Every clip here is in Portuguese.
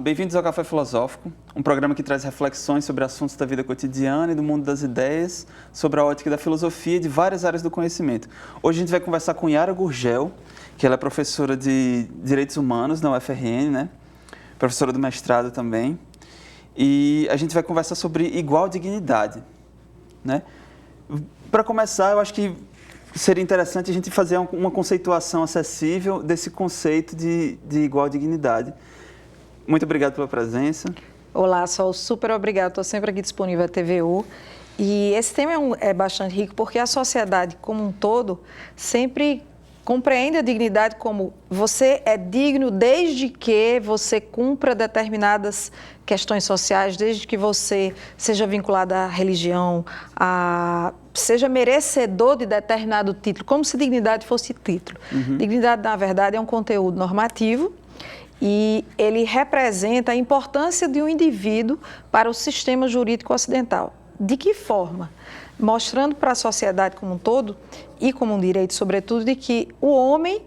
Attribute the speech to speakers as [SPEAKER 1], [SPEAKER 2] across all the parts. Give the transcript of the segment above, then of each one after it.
[SPEAKER 1] bem-vindos ao Café Filosófico, um programa que traz reflexões sobre assuntos da vida cotidiana e do mundo das ideias, sobre a ótica da filosofia e de várias áreas do conhecimento. Hoje a gente vai conversar com Yara Gurgel, que ela é professora de Direitos Humanos na UFRN, né? Professora do mestrado também. E a gente vai conversar sobre igual dignidade, né? Para começar, eu acho que seria interessante a gente fazer uma conceituação acessível desse conceito de igual dignidade. Muito obrigado pela presença.
[SPEAKER 2] Olá, Sol, super obrigado. Estou sempre aqui disponível à TVU. E esse tema é bastante rico porque a sociedade como um todo sempre compreende a dignidade como você é digno desde que você cumpra determinadas questões sociais, desde que você seja vinculado à religião, seja merecedor de determinado título, como se dignidade fosse título. Dignidade, na verdade, é um conteúdo normativo e ele representa a importância de um indivíduo para o sistema jurídico ocidental. De que forma? Mostrando para a sociedade como um todo, e como um direito, sobretudo, de que o homem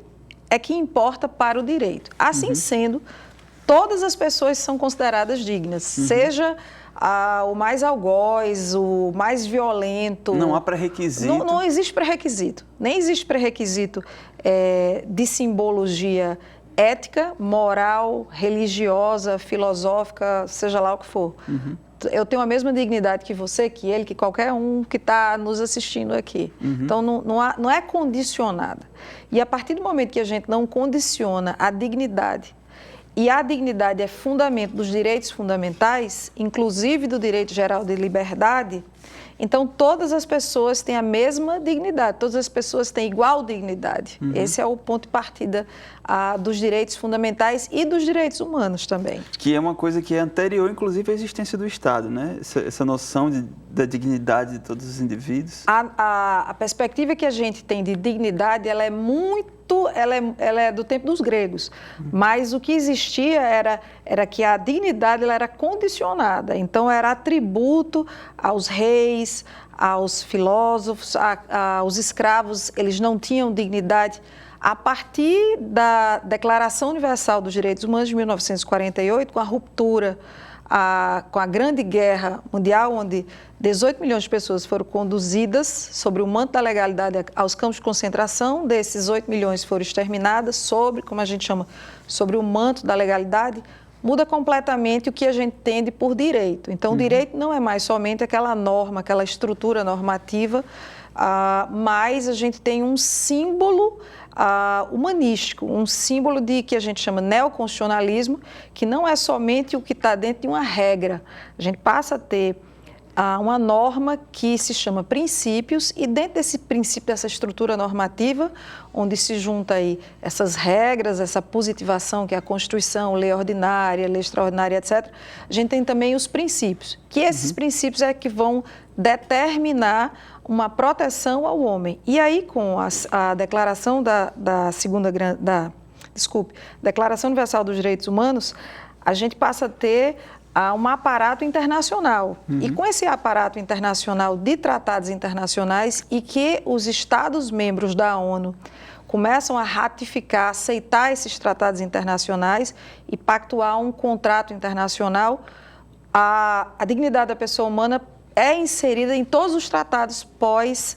[SPEAKER 2] é que importa para o direito. Assim sendo, todas as pessoas são consideradas dignas, seja o mais algoz, o mais violento.
[SPEAKER 1] Não há pré-requisito.
[SPEAKER 2] Não existe pré-requisito. Nem existe pré-requisito de simbologia ética, moral, religiosa, filosófica, seja lá o que for. Eu tenho a mesma dignidade que você, que ele, que qualquer um que está nos assistindo aqui. Então, não é condicionada. E a partir do momento que a gente não condiciona a dignidade, e a dignidade é fundamento dos direitos fundamentais, inclusive do direito geral de liberdade, então todas as pessoas têm a mesma dignidade, todas as pessoas têm igual dignidade. Esse é o ponto de partida dos direitos fundamentais e dos direitos humanos também.
[SPEAKER 1] Que é uma coisa que é anterior, inclusive, à existência do Estado, né? Essa noção da dignidade de todos os indivíduos.
[SPEAKER 2] A perspectiva que a gente tem de dignidade, ela é do tempo dos gregos, mas o que existia era que a dignidade ela era condicionada, então era atributo aos reis, aos filósofos, aos escravos, eles não tinham dignidade. A partir da Declaração Universal dos Direitos Humanos de 1948, com a ruptura, com a Grande Guerra Mundial, onde 18 milhões de pessoas foram conduzidas sobre o manto da legalidade aos campos de concentração, desses 8 milhões foram exterminadas como a gente chama, sobre o manto da legalidade, muda completamente o que a gente entende por direito. Então, o direito não é mais somente aquela norma, aquela estrutura normativa, mas a gente tem um símbolo humanístico, um símbolo que a gente chama neoconstitucionalismo, que não é somente o que está dentro de uma regra. A gente passa a ter uma norma que se chama princípios e dentro desse princípio, dessa estrutura normativa, onde se junta aí essas regras, essa positivação que é a Constituição, lei ordinária, lei extraordinária, etc., a gente tem também os princípios, que esses princípios é que vão determinar uma proteção ao homem. E aí, com a declaração Declaração Universal dos Direitos Humanos, a gente passa a ter um aparato internacional. E com esse aparato internacional de tratados internacionais e que os Estados-membros da ONU começam a ratificar, aceitar esses tratados internacionais e pactuar um contrato internacional, a dignidade da pessoa humana é inserida em todos os tratados pós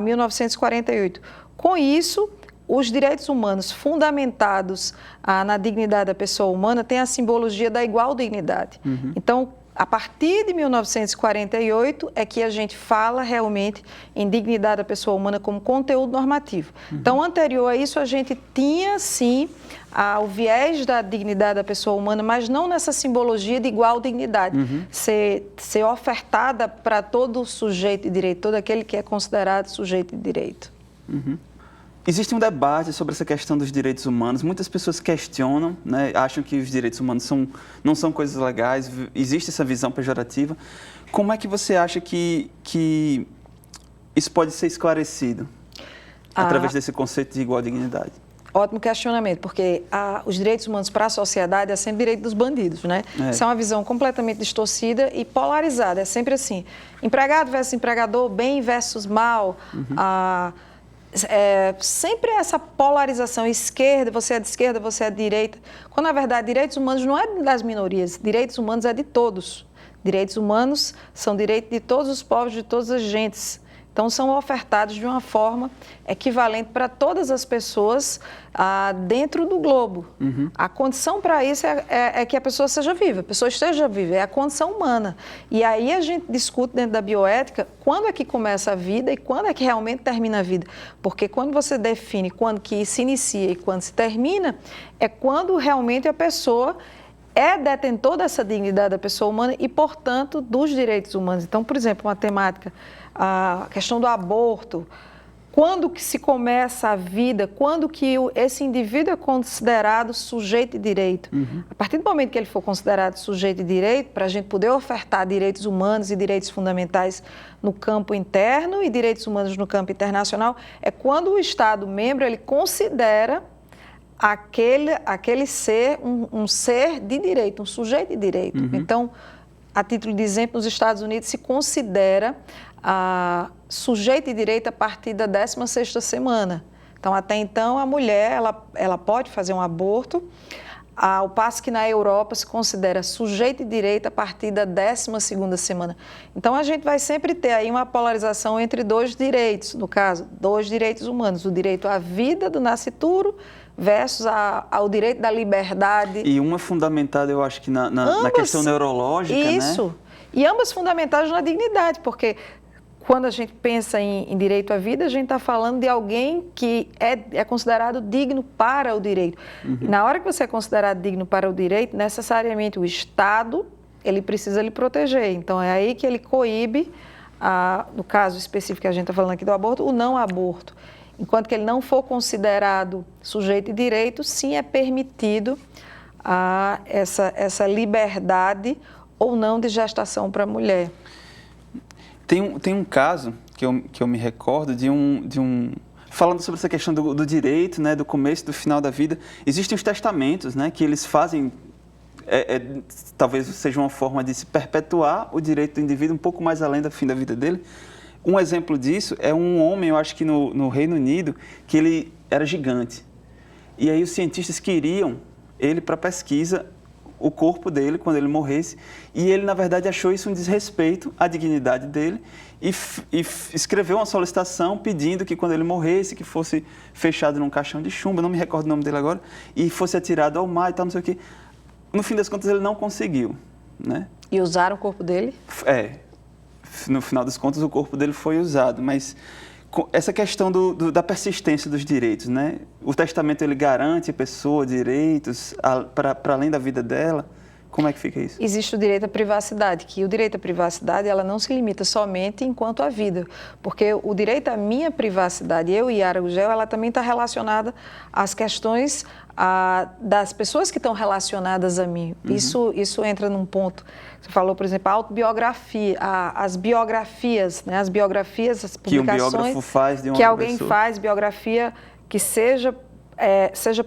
[SPEAKER 2] 1948. Com isso, os direitos humanos fundamentados na dignidade da pessoa humana têm a simbologia da igual dignidade. Então, a partir de 1948 é que a gente fala realmente em dignidade da pessoa humana como conteúdo normativo. Então, anterior a isso, a gente tinha, sim, o viés da dignidade da pessoa humana, mas não nessa simbologia de igual dignidade, ser ofertada para todo sujeito de direito, todo aquele que é considerado sujeito de direito.
[SPEAKER 1] Existe um debate sobre essa questão dos direitos humanos. Muitas pessoas questionam, né, acham que os direitos humanos não são coisas legais, existe essa visão pejorativa. Como é que você acha que isso pode ser esclarecido através desse conceito de igual dignidade?
[SPEAKER 2] Ótimo questionamento, porque os direitos humanos para a sociedade é sempre direito dos bandidos, né? Isso é uma visão completamente distorcida e polarizada, é sempre assim. Empregado versus empregador, bem versus mal, sempre essa polarização, você é de esquerda, você é de direita, quando na verdade direitos humanos não é das minorias, direitos humanos é de todos. Direitos humanos são direitos de todos os povos, de todas as gentes. Então, são ofertados de uma forma equivalente para todas as pessoas dentro do globo. Uhum. A condição para isso é que a pessoa seja viva, a pessoa esteja viva, é a condição humana. E aí a gente discute dentro da bioética quando é que começa a vida e quando é que realmente termina a vida. Porque quando você define quando que se inicia e quando se termina, é quando realmente a pessoa é detentor dessa dignidade da pessoa humana e, portanto, dos direitos humanos. Então, por exemplo, uma temática, a questão do aborto, quando que se começa a vida, quando que esse indivíduo é considerado sujeito de direito. Uhum. A partir do momento que ele for considerado sujeito de direito, para a gente poder ofertar direitos humanos e direitos fundamentais no campo interno e direitos humanos no campo internacional, é quando o Estado-membro ele considera aquele ser um ser de direito, um sujeito de direito. Uhum. Então, a título de exemplo, nos Estados Unidos se considera sujeito de direito a partir da 16ª semana. Então, até então, a mulher ela pode fazer um aborto, ao passo que na Europa se considera sujeito de direito a partir da 12ª semana. Então, a gente vai sempre ter aí uma polarização entre dois direitos, no caso, dois direitos humanos, o direito à vida do nascituro versus ao direito da liberdade.
[SPEAKER 1] E uma fundamentada, eu acho que na questão neurológica,
[SPEAKER 2] isso. Né? E ambas fundamentadas na dignidade, porque quando a gente pensa em direito à vida, a gente está falando de alguém que é considerado digno para o direito. Uhum. Na hora que você é considerado digno para o direito, necessariamente o Estado ele precisa lhe proteger. Então, é aí que ele coíbe, no caso específico que a gente está falando aqui do aborto, o não aborto. Enquanto que ele não for considerado sujeito de direito, sim é permitido essa liberdade ou não de gestação para a mulher.
[SPEAKER 1] Tem um caso que eu me recordo de um falando sobre essa questão do direito, né, do começo e do final da vida. Existem os testamentos, né, que eles fazem, talvez seja uma forma de se perpetuar o direito do indivíduo um pouco mais além do fim da vida dele. Um exemplo disso é um homem, eu acho que no Reino Unido, que ele era gigante. E aí os cientistas queriam ele para pesquisa, o corpo dele, quando ele morresse. E ele, na verdade, achou isso um desrespeito à dignidade dele e escreveu uma solicitação pedindo que, quando ele morresse, que fosse fechado num caixão de chumbo, não me recordo o nome dele agora, e fosse atirado ao mar e tal, não sei o quê. No fim das contas, ele não conseguiu, né?
[SPEAKER 2] E usaram o corpo dele?
[SPEAKER 1] No final das contas, o corpo dele foi usado, mas essa questão da persistência dos direitos, né? O testamento, ele garante a pessoa direitos para além da vida dela? Como é que fica isso?
[SPEAKER 2] Existe o direito à privacidade, que o direito à privacidade ela não se limita somente enquanto à vida, porque o direito à minha privacidade, eu e Yara Gurgel, ela também está relacionada às questões das pessoas que estão relacionadas a mim. Uhum. Isso entra num ponto. Você falou, por exemplo, a autobiografia, as biografias, né? As biografias, as publicações...
[SPEAKER 1] Que um biógrafo faz de uma
[SPEAKER 2] que alguém
[SPEAKER 1] pessoa.
[SPEAKER 2] faz, biografia que seja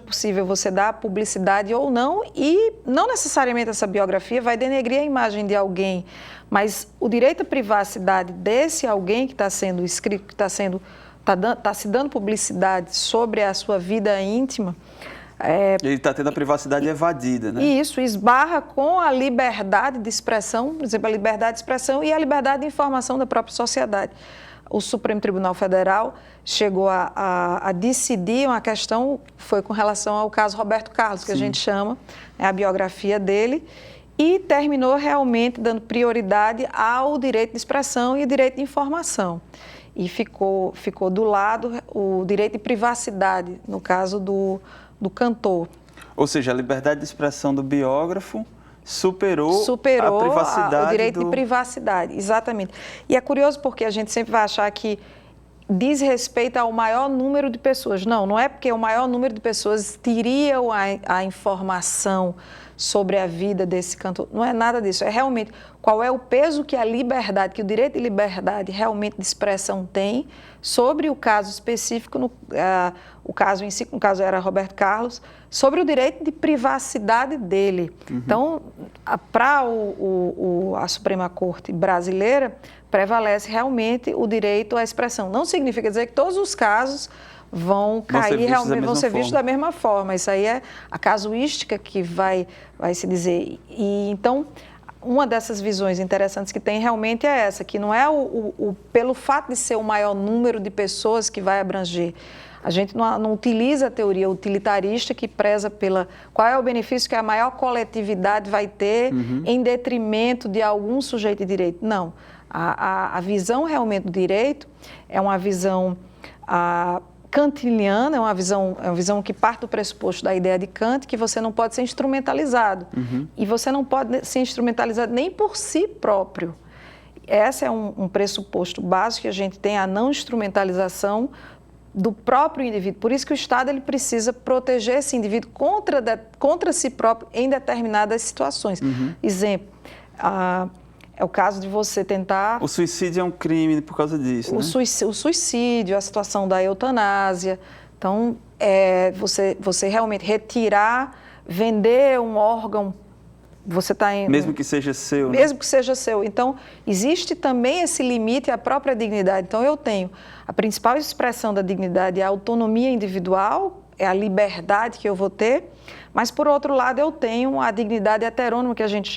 [SPEAKER 2] possível você dar publicidade ou não, e não necessariamente essa biografia vai denegrir a imagem de alguém, mas o direito à privacidade desse alguém que está sendo escrito, que está se dando publicidade sobre a sua vida íntima,
[SPEAKER 1] ele está tendo a privacidade evadida, né?
[SPEAKER 2] E isso esbarra com a liberdade de expressão, por exemplo, a liberdade de expressão e a liberdade de informação da própria sociedade. O Supremo Tribunal Federal chegou a decidir uma questão, foi com relação ao caso Roberto Carlos, que Sim. a gente chama, a biografia dele, e terminou realmente dando prioridade ao direito de expressão e o direito de informação. E ficou do lado o direito de privacidade, no caso do cantor.
[SPEAKER 1] Ou seja, a liberdade de expressão do biógrafo superou a privacidade
[SPEAKER 2] o direito de privacidade, exatamente. E é curioso porque a gente sempre vai achar que diz respeito ao maior número de pessoas. Não é porque o maior número de pessoas teriam a informação sobre a vida desse cantor. Não é nada disso. É realmente qual é o peso que a liberdade, que o direito de liberdade realmente de expressão tem sobre o caso específico, o caso em si, no caso era Roberto Carlos, sobre o direito de privacidade dele. Uhum. Então, para a Suprema Corte brasileira, prevalece realmente o direito à expressão. Não significa dizer que todos os casos vão cair, realmente vão ser vistos da mesma forma. Isso aí é a casuística que vai se dizer. E então, uma dessas visões interessantes que tem realmente é essa, que não é pelo fato de ser o maior número de pessoas que vai abranger. A gente não utiliza a teoria utilitarista que preza qual é o benefício que a maior coletividade vai ter em detrimento de algum sujeito de direito. Não. A visão realmente do direito é uma visão kantiliana, é uma visão que parte do pressuposto da ideia de Kant, que você não pode ser instrumentalizado. E você não pode ser instrumentalizado nem por si próprio. Esse é um pressuposto básico que a gente tem, a não instrumentalização do próprio indivíduo. Por isso que o Estado ele precisa proteger esse indivíduo contra si próprio em determinadas situações. Exemplo, é o caso de você tentar...
[SPEAKER 1] O suicídio é um crime por causa disso, né?
[SPEAKER 2] O suicídio, a situação da eutanásia. Então, você realmente retirar, vender um órgão, você está em...
[SPEAKER 1] Mesmo que seja seu.
[SPEAKER 2] Mesmo que seja seu. Então, existe também esse limite à própria dignidade. Então, eu tenho a principal expressão da dignidade é a autonomia individual, é a liberdade que eu vou ter, mas, por outro lado, eu tenho a dignidade heterônima que a gente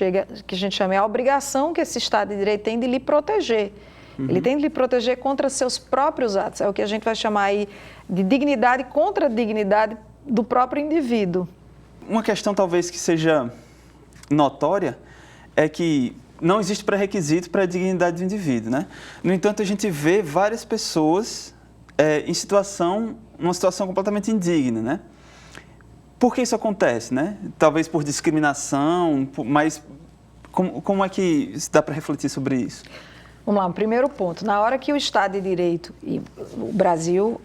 [SPEAKER 2] chama, é a obrigação que esse Estado de Direito tem de lhe proteger. Ele tem de lhe proteger contra seus próprios atos. É o que a gente vai chamar aí de dignidade contra a dignidade do próprio indivíduo.
[SPEAKER 1] Uma questão talvez que seja notória é que não existe pré-requisito para a dignidade do indivíduo, né? No entanto, a gente vê várias pessoas numa situação completamente indigna, né? Por que isso acontece, né? Talvez por discriminação, mas como é que dá para refletir sobre isso?
[SPEAKER 2] Vamos lá, o primeiro ponto. Na hora que o Estado de Direito, e o Brasil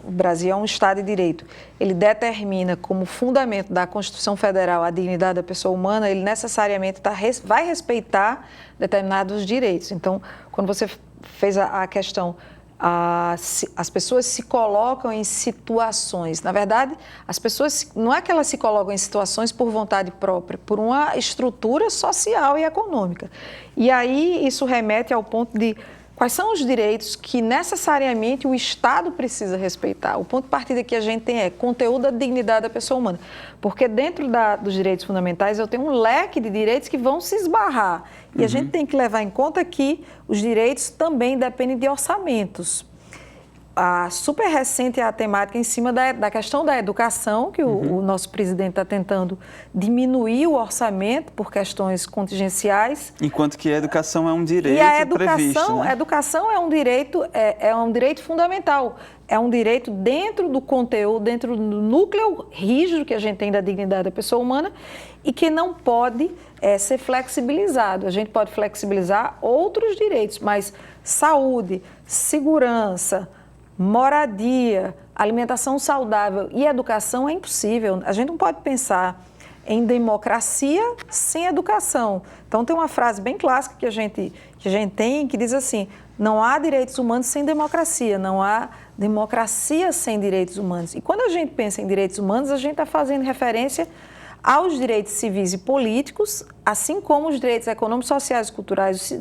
[SPEAKER 2] é um Estado de Direito, ele determina como fundamento da Constituição Federal a dignidade da pessoa humana, ele necessariamente vai respeitar determinados direitos. Então, quando você fez a questão, as pessoas se colocam em situações, na verdade, as pessoas, não é que elas se colocam em situações por vontade própria, por uma estrutura social e econômica. E aí isso remete ao ponto de quais são os direitos que necessariamente o Estado precisa respeitar. O ponto de partida que a gente tem é conteúdo da dignidade da pessoa humana, porque dentro dos direitos fundamentais eu tenho um leque de direitos que vão se esbarrar. E a gente tem que levar em conta que os direitos também dependem de orçamentos. Super recente é a temática em cima da questão da educação, que o nosso presidente está tentando diminuir o orçamento por questões contingenciais.
[SPEAKER 1] Enquanto que a educação é um direito previsto, né?
[SPEAKER 2] A educação é um direito fundamental. É um direito dentro do conteúdo, dentro do núcleo rígido que a gente tem da dignidade da pessoa humana e que não pode ser flexibilizado. A gente pode flexibilizar outros direitos, mas saúde, segurança, moradia, alimentação saudável e educação é impossível. A gente não pode pensar em democracia sem educação. Então, tem uma frase bem clássica que a gente tem, que diz assim: não há direitos humanos sem democracia, não há democracia sem direitos humanos. E quando a gente pensa em direitos humanos, a gente está fazendo referência aos direitos civis e políticos, assim como os direitos econômicos, sociais e culturais,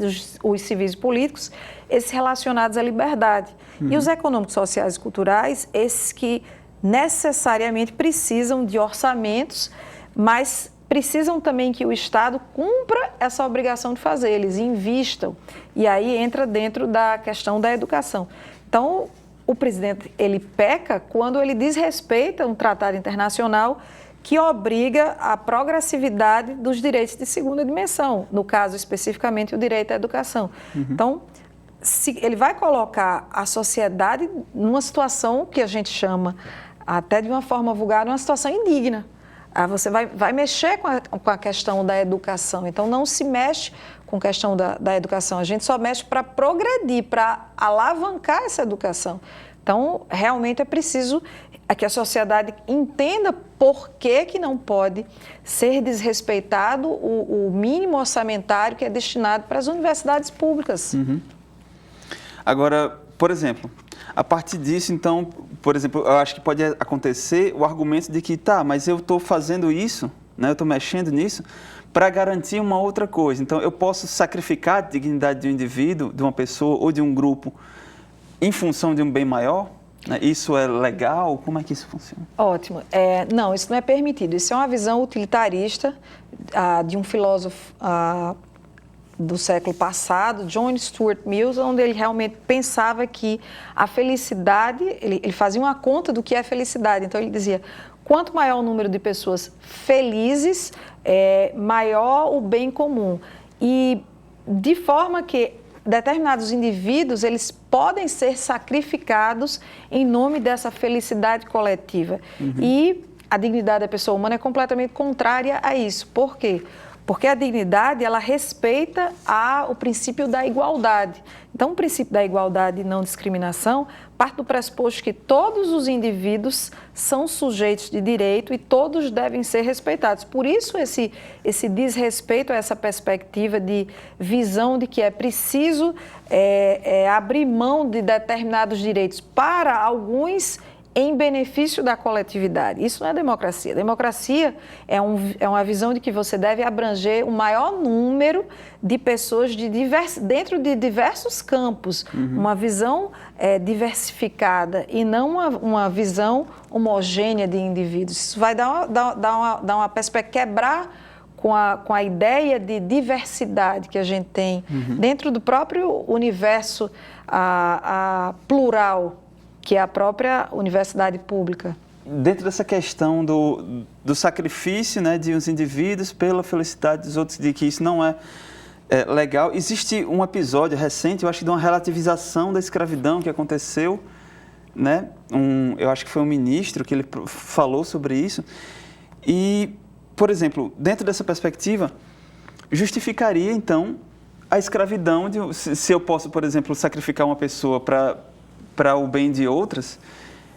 [SPEAKER 2] os civis e políticos, esses relacionados à liberdade. E os econômicos, sociais e culturais, esses que necessariamente precisam de orçamentos, mas precisam também que o Estado cumpra essa obrigação de fazer, eles invistam. E aí entra dentro da questão da educação. Então, o presidente, ele peca quando ele desrespeita um tratado internacional que obriga a progressividade dos direitos de segunda dimensão, no caso especificamente o direito à educação. Então, ele vai colocar a sociedade numa situação que a gente chama, até de uma forma vulgar, uma situação indigna. Você vai mexer com a questão da educação, então não se mexe com a questão da educação, a gente só mexe para progredir, para alavancar essa educação. Então, realmente é preciso que a sociedade entenda por que não pode ser desrespeitado o mínimo orçamentário que é destinado para as universidades públicas.
[SPEAKER 1] Agora, por exemplo, a partir disso, então, por exemplo, eu acho que pode acontecer o argumento de que, mas eu estou fazendo isso né? Eu estou mexendo nisso para garantir uma outra coisa. Então, eu posso sacrificar a dignidade de um indivíduo, de uma pessoa ou de um grupo em função de um bem maior? Né? Isso é legal? Como é que isso funciona?
[SPEAKER 2] Ótimo. Não, isso não é permitido. Isso é uma visão utilitarista de um filósofo do século passado, John Stuart Mill, onde ele realmente pensava que a felicidade, ele fazia uma conta do que é felicidade. Então, ele dizia, quanto maior o número de pessoas felizes, maior o bem comum. E de forma que determinados indivíduos, eles podem ser sacrificados em nome dessa felicidade coletiva. E a dignidade da pessoa humana é completamente contrária a isso. Por quê? Porque a dignidade, ela respeita o princípio da igualdade. Então, o princípio da igualdade e não discriminação parte do pressuposto que todos os indivíduos são sujeitos de direito e todos devem ser respeitados. Por isso, esse desrespeito a essa perspectiva de visão de que é preciso abrir mão de determinados direitos para alguns em benefício da coletividade. Isso não é democracia. Democracia é uma visão de que você deve abranger o maior número de pessoas dentro de diversos campos. Uma visão diversificada e não uma visão homogênea de indivíduos. Isso vai dar uma perspectiva, quebrar com a ideia de diversidade que a gente tem dentro do próprio universo plural, que é a própria universidade pública.
[SPEAKER 1] Dentro dessa questão do sacrifício, né, de uns indivíduos pela felicidade dos outros, de que isso não é legal, existe um episódio recente, eu acho que de uma relativização da escravidão que aconteceu, né? Eu acho que foi um ministro que ele falou sobre isso. E, por exemplo, dentro dessa perspectiva, justificaria, então, a escravidão, se eu posso, por exemplo, sacrificar uma pessoa para o bem de outras,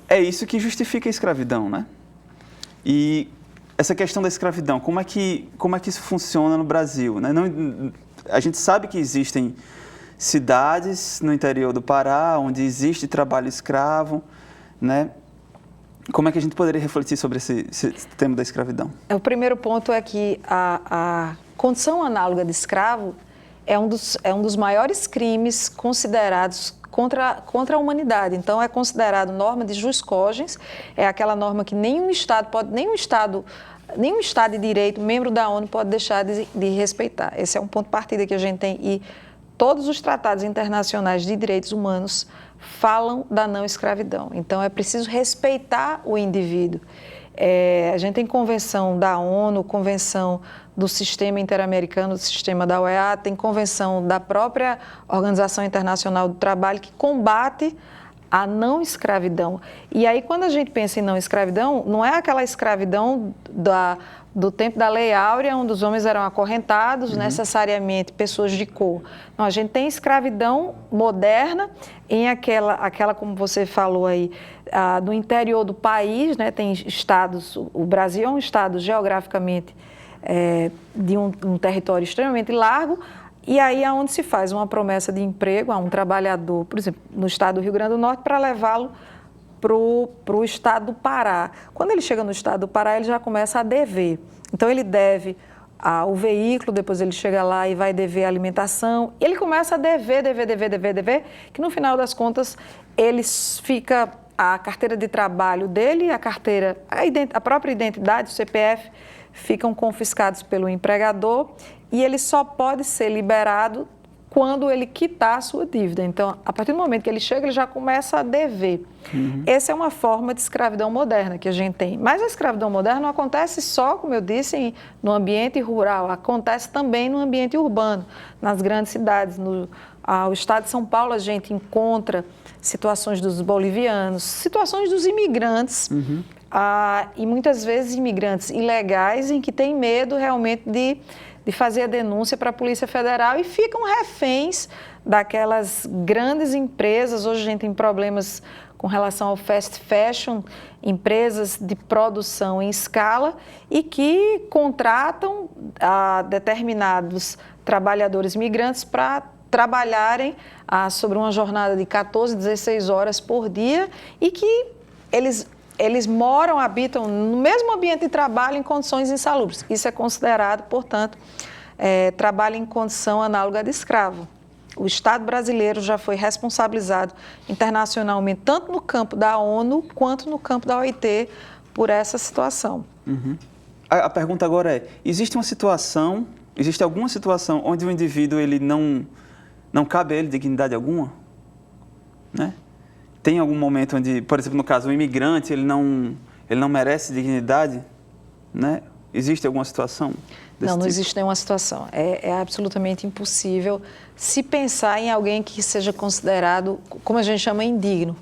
[SPEAKER 1] é isso que justifica a escravidão, né? E essa questão da escravidão, como é que isso funciona no Brasil, né? A gente sabe que existem cidades no interior do Pará onde existe trabalho escravo, né? Como é que a gente poderia refletir sobre esse tema da escravidão?
[SPEAKER 2] O primeiro ponto é que a condição análoga de escravo é um dos maiores crimes considerados contra a humanidade. Então, é considerado norma de jus cogens, é aquela norma que nenhum Estado de direito, membro da ONU, pode deixar de respeitar. Esse é um ponto de partida que a gente tem. E todos os tratados internacionais de direitos humanos falam da não escravidão. Então, é preciso respeitar o indivíduo. A gente tem convenção da ONU, convenção do Sistema Interamericano, do Sistema da OEA, tem convenção da própria Organização Internacional do Trabalho que combate a não escravidão. E aí, quando a gente pensa em não escravidão, não é aquela escravidão do tempo da Lei Áurea, onde os homens eram acorrentados, necessariamente pessoas de cor. Não, a gente tem escravidão moderna em aquela como você falou aí, no interior do país, né? Tem estados, o Brasil é um estado geograficamente de um território extremamente largo, e aí é onde se faz uma promessa de emprego a um trabalhador, por exemplo, no estado do Rio Grande do Norte, para levá-lo para o estado do Pará. Quando ele chega no estado do Pará, ele já começa a dever. Então, ele deve o veículo, depois ele chega lá e vai dever a alimentação. E ele começa a dever, que no final das contas, ele fica a carteira de trabalho dele, a própria identidade, o CPF, ficam confiscados pelo empregador e ele só pode ser liberado quando ele quitar a sua dívida. Então, a partir do momento que ele chega, ele já começa a dever. Essa é uma forma de escravidão moderna que a gente tem. Mas a escravidão moderna não acontece só, como eu disse, no ambiente rural, acontece também no ambiente urbano, nas grandes cidades. No estado de São Paulo, a gente encontra situações dos bolivianos, situações dos imigrantes, e muitas vezes imigrantes ilegais em que têm medo realmente de fazer a denúncia para a Polícia Federal e ficam reféns daquelas grandes empresas. Hoje a gente tem problemas com relação ao fast fashion, empresas de produção em escala e que contratam determinados trabalhadores migrantes para trabalharem sobre uma jornada de 14, 16 horas por dia e que eles eles moram, habitam no mesmo ambiente de trabalho em condições insalubres. Isso é considerado, portanto, trabalho em condição análoga de escravo. O Estado brasileiro já foi responsabilizado internacionalmente, tanto no campo da ONU quanto no campo da OIT, por essa situação.
[SPEAKER 1] Uhum. A pergunta agora é, existe alguma situação onde o indivíduo ele não cabe a ele dignidade alguma? Né? Tem algum momento onde, por exemplo, no caso, o imigrante, ele não merece dignidade? Né? Existe alguma situação desse
[SPEAKER 2] Não
[SPEAKER 1] tipo?
[SPEAKER 2] existe nenhuma situação. É absolutamente impossível se pensar em alguém que seja considerado, como a gente chama, indigno.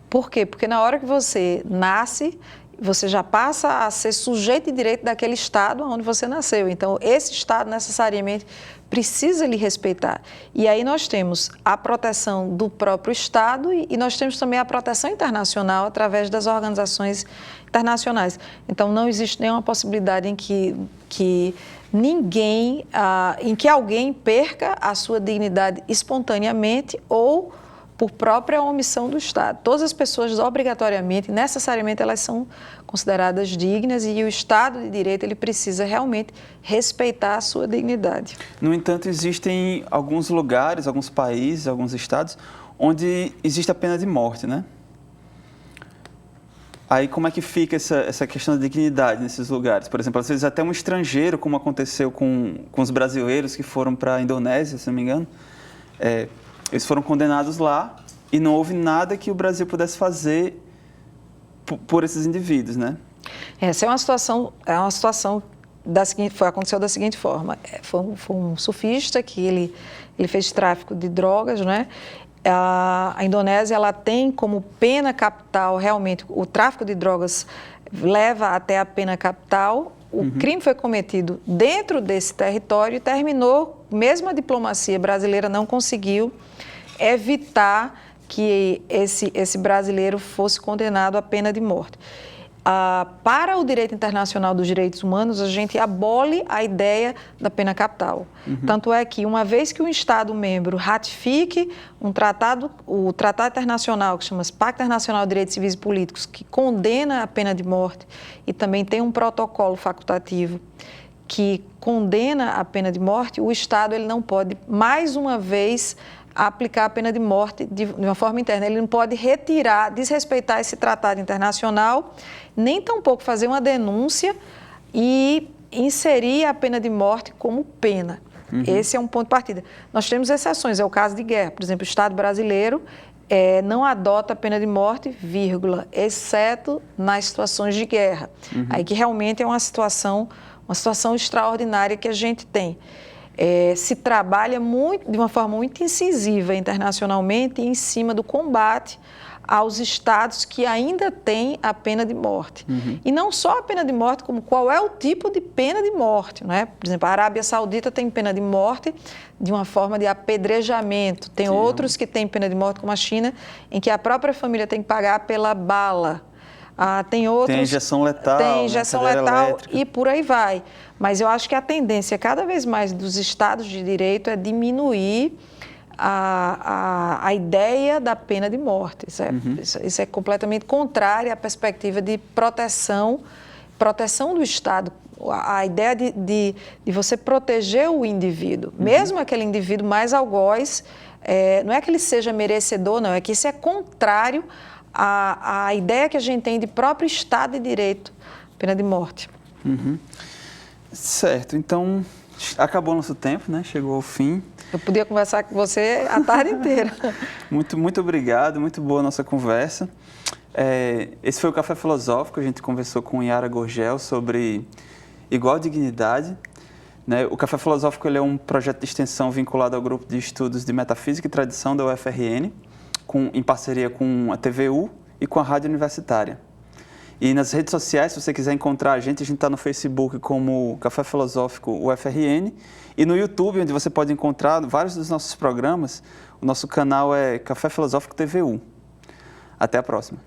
[SPEAKER 2] Por quê? Porque na hora que você nasce, você já passa a ser sujeito de direito daquele Estado onde você nasceu. Então, esse Estado necessariamente precisa lhe respeitar. E aí nós temos a proteção do próprio Estado e nós temos também a proteção internacional através das organizações internacionais. Então, não existe nenhuma possibilidade em que alguém perca a sua dignidade espontaneamente ou por própria omissão do Estado. Todas as pessoas, obrigatoriamente, necessariamente, elas são consideradas dignas e o Estado de Direito, ele precisa realmente respeitar a sua dignidade.
[SPEAKER 1] No entanto, existem alguns lugares, alguns países, alguns estados, onde existe a pena de morte, né? Aí, como é que fica essa questão da dignidade nesses lugares? Por exemplo, às vezes até um estrangeiro, como aconteceu com os brasileiros que foram para a Indonésia, se não me engano, eles foram condenados lá e não houve nada que o Brasil pudesse fazer por esses indivíduos, né?
[SPEAKER 2] Essa é uma situação aconteceu da seguinte forma. Foi um surfista que ele fez tráfico de drogas, né? A Indonésia, ela tem como pena capital, realmente, o tráfico de drogas leva até a pena capital. O crime foi cometido dentro desse território e terminou, mesmo a diplomacia brasileira não conseguiu evitar que esse brasileiro fosse condenado à pena de morte. Para o direito internacional dos direitos humanos, a gente abole a ideia da pena capital. Tanto é que, uma vez que um Estado-membro ratifique o Tratado Internacional, que chama-se Pacto Internacional de Direitos Civis e Políticos, que condena a pena de morte, e também tem um protocolo facultativo que condena a pena de morte, o Estado ele não pode, mais uma vez, aplicar a pena de morte de uma forma interna. Ele não pode desrespeitar esse tratado internacional, nem tampouco fazer uma denúncia e inserir a pena de morte como pena. Esse é um ponto de partida. Nós temos exceções, é o caso de guerra. Por exemplo, o Estado brasileiro não adota a pena de morte, exceto nas situações de guerra. Aí que realmente é uma situação extraordinária que a gente tem. Se trabalha de uma forma muito incisiva internacionalmente em cima do combate aos estados que ainda têm a pena de morte. E não só a pena de morte, como qual é o tipo de pena de morte, não é? Por exemplo, a Arábia Saudita tem pena de morte de uma forma de apedrejamento. Tem outros que têm pena de morte, como a China, em que a própria família tem que pagar pela bala. Tem outros... Tem
[SPEAKER 1] injeção letal.
[SPEAKER 2] Tem injeção letal e por aí vai. Mas eu acho que a tendência cada vez mais dos estados de direito é diminuir a ideia da pena de morte. Isso é completamente contrário à perspectiva de proteção do Estado. A ideia de você proteger o indivíduo, mesmo aquele indivíduo mais algoz, não é que ele seja merecedor, não, é que isso é contrário à ideia que a gente tem de próprio Estado de Direito, pena de morte.
[SPEAKER 1] Certo, então acabou nosso tempo, né? Chegou ao fim.
[SPEAKER 2] Eu podia conversar com você a tarde inteira.
[SPEAKER 1] Muito obrigado, muito boa a nossa conversa. Esse foi o Café Filosófico, a gente conversou com Yara Gurgel sobre igual dignidade. Né? O Café Filosófico ele é um projeto de extensão vinculado ao Grupo de Estudos de Metafísica e Tradição da UFRN, em parceria com a TVU e com a Rádio Universitária. E nas redes sociais, se você quiser encontrar a gente está no Facebook como Café Filosófico UFRN e no YouTube, onde você pode encontrar vários dos nossos programas. O nosso canal é Café Filosófico TVU. Até a próxima.